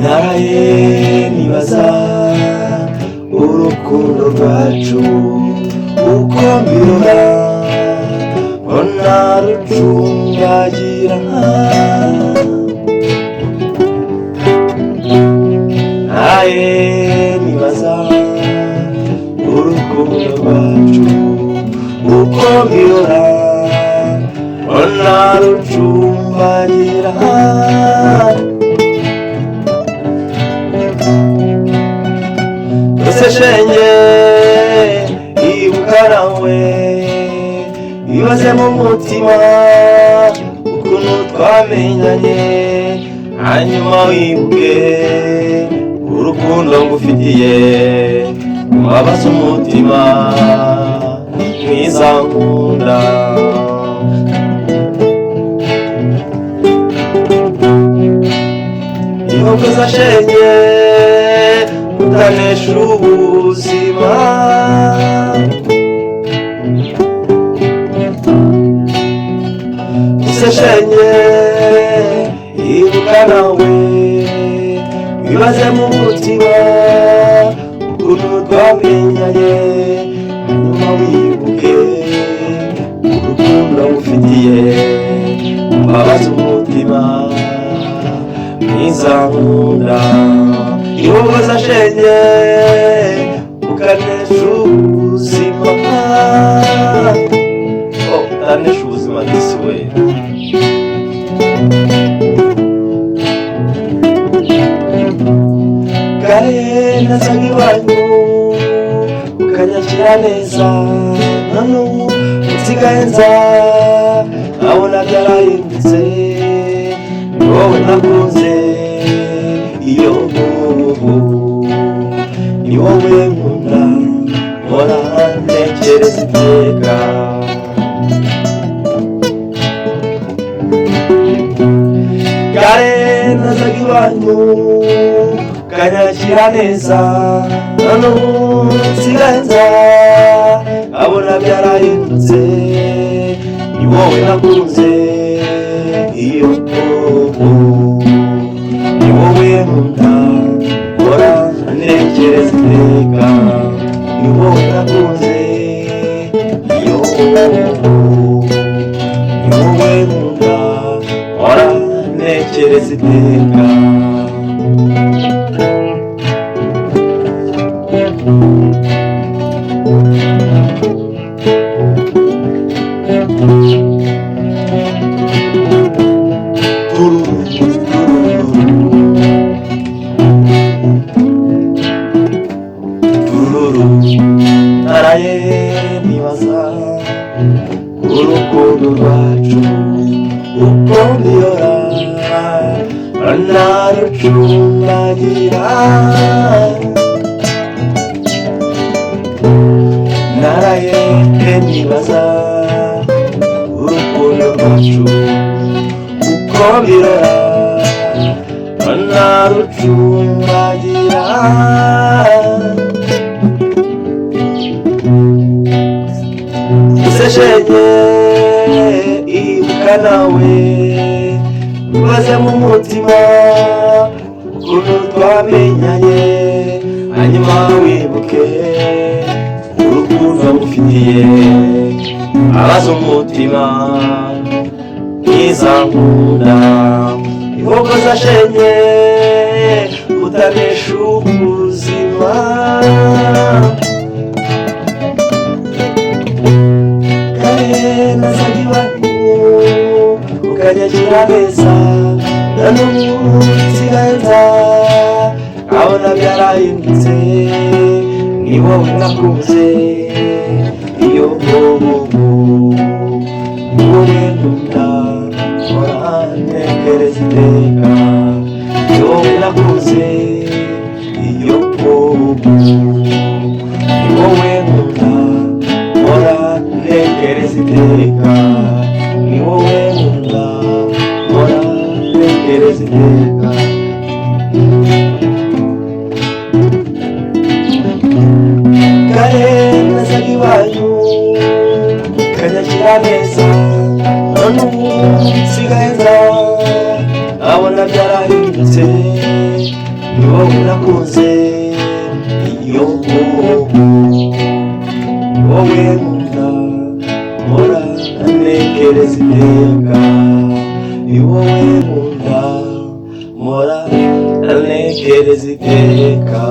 naraye nibaza urukundo rwacu uko mbirora mbona rucumbagira naraye nibaza urukundo rwacu uko mbirora mbona rucumbagira shenge ibuka nawe ibaze mu mutima ukuntu twamenyanye hanyuma wibuke urukundo ngufitiye wabaze umutima mwiza nkunda ihogoza shenge utanesha ubuzima useshenye ibuka nawe wibaze mu mutima ukuntu twamenyanye hanyuma wibuke urukundo ngufitiye wabaze umutima mwiza nkunda ihogoza shenge ukanesha ubuzima utanesha ubuzima disi we kare nazaga iwanyu ukanyakira neza none ubu usigaye nza abona byarahindutse ni wowe nakunze iyo ni wowe nkunda mpora ntekereza iteka kare nazaga iwanyu ukanyakira neza none ubu nsigaye nza abona byarahindutse ni wowe nakunze iyo ni wowe nkunda mpora ntekereza iteka ni wowe nakunze iyo ni wowe nkunda mpora ntekereza iteka naraye nibaza urukundo rwacu uko mbiyora narucumbagira naraye nibaza urukundo rwacu uko mbiyora narucumbagira useshenye ibuka nawe ubaze mu mutima ukuntu twamenyanye hanyuma wibuke urukundo ngufitiye abaze umutima mwiza nkunda ihogoza shenge utanesha ubuzima nazaga iwanyu ukanyakira neza none ubu nsigaye nza abona byarahindutse ni wowe nakunze iyo wamera neza none ubu nsigaye nza abona byarahindutse ni wowe nakunze iyo wowe nkunda mpora ntekereza iteka ni wowe nkunda mpora ntekereza iteka